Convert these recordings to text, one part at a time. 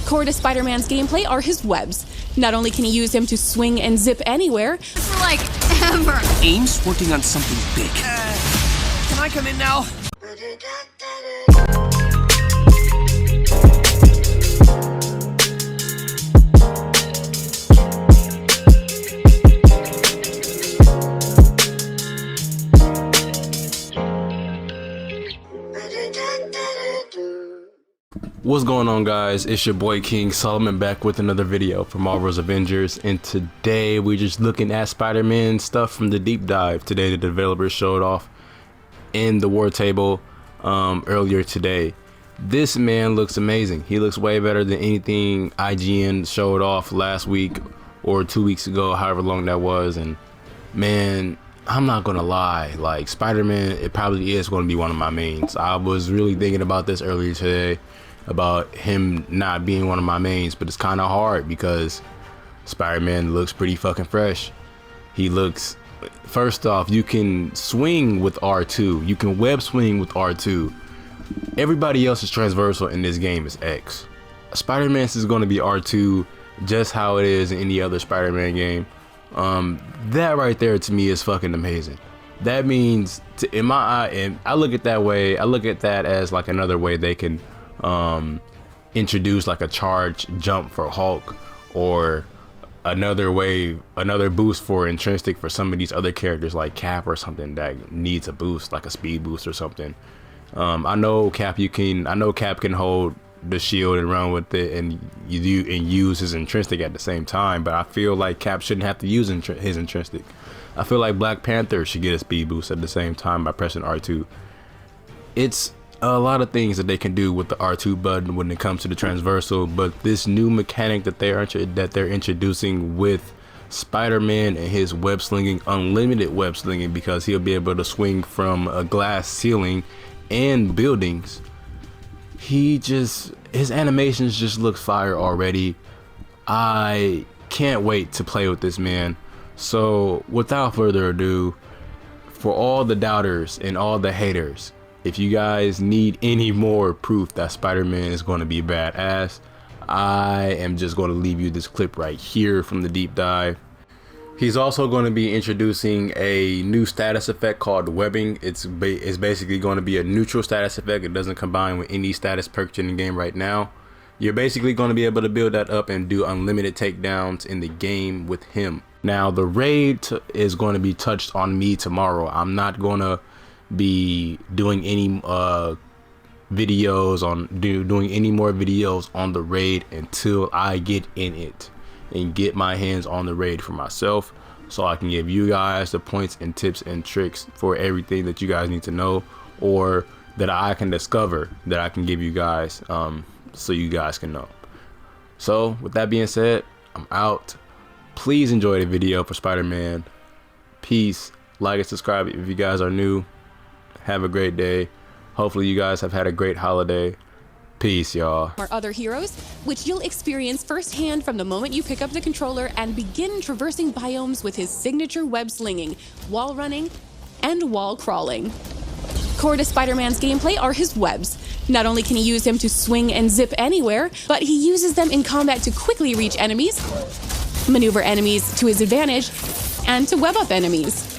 Core to Spider-Man's gameplay are his webs. Not only can he use them to swing and zip anywhere, for like ever. AIM's working on something big. Can I come in now? What's going on, guys? It's your boy King Solomon back with another video for Marvel's Avengers, and today we're just looking at Spider-Man stuff from the deep dive. Today the developers showed off in the war table earlier today. This man looks amazing. He looks way better than anything IGN showed off last week or 2 weeks ago, however long that was. And man, I'm not gonna lie, like Spider-Man, it probably is going to be one of my mains. I was really thinking about this earlier today, about him not being one of my mains, but it's kind of hard because Spider-Man looks pretty fucking fresh. He looks, first off, you can swing with R2, you can web swing with R2. Everybody else's transversal in this game is X. Spider-Man's is going to be R2, just how it is in any other Spider-Man game. That right there to me is fucking amazing. That means, in my eye, and I look at that way, I look at that as like another way they can introduce like a charge jump for Hulk, or another way, another boost for intrinsic for some of these other characters like Cap or something that needs a boost, like a speed boost or something. I know Cap can hold the shield and run with it and use his intrinsic at the same time, but I feel like Cap shouldn't have to use his intrinsic. I feel like Black Panther should get a speed boost at the same time by pressing R2. It's a lot of things that they can do with the R2 button when it comes to the transversal, but this new mechanic that they're introducing with Spider-Man and his web slinging, unlimited web slinging, because he'll be able to swing from a glass ceiling and buildings. His animations just look fire already. I can't wait to play with this man. So without further ado, for all the doubters and all the haters, if you guys need any more proof that Spider-Man is going to be badass, I am just going to leave you this clip right here from the deep dive. He's also going to be introducing a new status effect called webbing. It's basically going to be a neutral status effect. It doesn't combine with any status perks in the game right now. You're basically going to be able to build that up and do unlimited takedowns in the game with him. Now the raid is going to be touched on me tomorrow. I'm not going to be doing any videos on doing any more videos on the raid until I get in it and get my hands on the raid for myself, so I can give you guys the points and tips and tricks for everything that you guys need to know, or that I can discover, that I can give you guys, so you guys can know. So with that being said, I'm out. Please enjoy the video for Spider-Man. Peace. Like and subscribe if you guys are new. Have a great day. Hopefully you guys have had a great holiday. Peace, y'all. Or other heroes, which you'll experience firsthand from the moment you pick up the controller and begin traversing biomes with his signature web slinging, wall running, and wall crawling. Core to Spider-Man's gameplay are his webs. Not only can he use them to swing and zip anywhere, but he uses them in combat to quickly reach enemies, maneuver enemies to his advantage, and to web up enemies.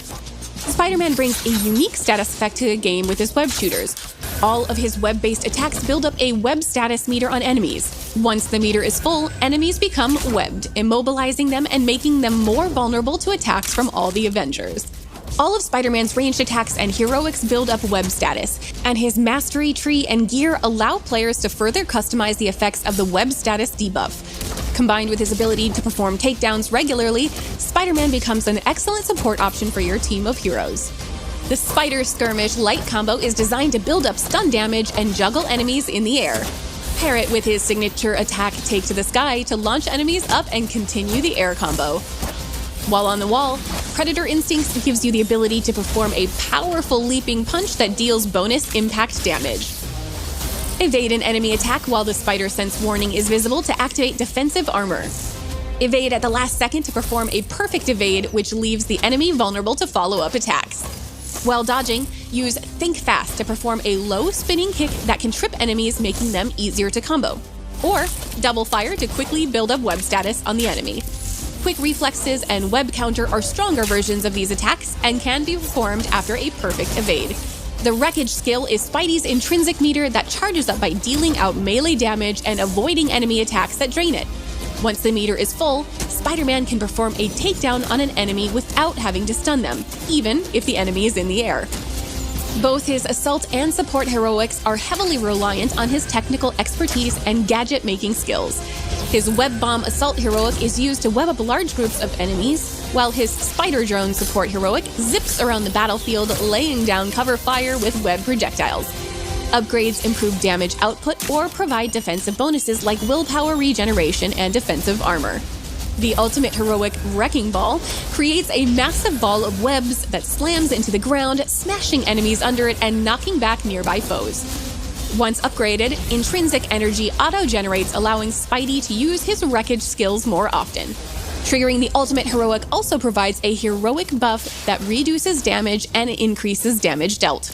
Spider-Man brings a unique status effect to the game with his web shooters. All of his web-based attacks build up a web status meter on enemies. Once the meter is full, enemies become webbed, immobilizing them and making them more vulnerable to attacks from all the Avengers. All of Spider-Man's ranged attacks and heroics build up web status, and his mastery tree and gear allow players to further customize the effects of the web status debuff. Combined with his ability to perform takedowns regularly, Spider-Man becomes an excellent support option for your team of heroes. The Spider Skirmish light combo is designed to build up stun damage and juggle enemies in the air. Pair it with his signature attack Take to the Sky to launch enemies up and continue the air combo. While on the wall, Predator Instincts gives you the ability to perform a powerful leaping punch that deals bonus impact damage. Evade an enemy attack while the Spider Sense warning is visible to activate defensive armor. Evade at the last second to perform a perfect evade, which leaves the enemy vulnerable to follow-up attacks. While dodging, use Think Fast to perform a low spinning kick that can trip enemies, making them easier to combo. or double fire to quickly build up web status on the enemy. Quick reflexes and web counter are stronger versions of these attacks and can be performed after a perfect evade. The wreckage skill is Spidey's intrinsic meter that charges up by dealing out melee damage and avoiding enemy attacks that drain it. Once the meter is full, Spider-Man can perform a takedown on an enemy without having to stun them, even if the enemy is in the air. Both his assault and support heroics are heavily reliant on his technical expertise and gadget-making skills. His web bomb assault heroic is used to web up large groups of enemies, while his spider drone support heroic zips around the battlefield, laying down cover fire with web projectiles. Upgrades improve damage output or provide defensive bonuses like willpower regeneration and defensive armor. The ultimate heroic Wrecking Ball creates a massive ball of webs that slams into the ground, smashing enemies under it and knocking back nearby foes. Once upgraded, Intrinsic Energy auto-generates, allowing Spidey to use his wreckage skills more often. Triggering the ultimate heroic also provides a heroic buff that reduces damage and increases damage dealt.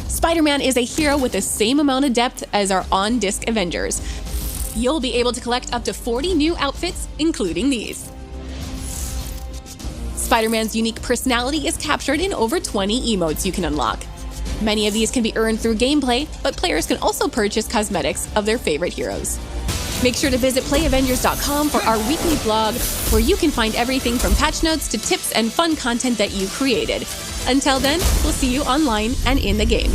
Spider-Man is a hero with the same amount of depth as our on-disc Avengers. You'll be able to collect up to 40 new outfits, including these. Spider-Man's unique personality is captured in over 20 emotes you can unlock. Many of these can be earned through gameplay, but players can also purchase cosmetics of their favorite heroes. Make sure to visit playavengers.com for our weekly blog, where you can find everything from patch notes to tips and fun content that you created. Until then, we'll see you online and in the game.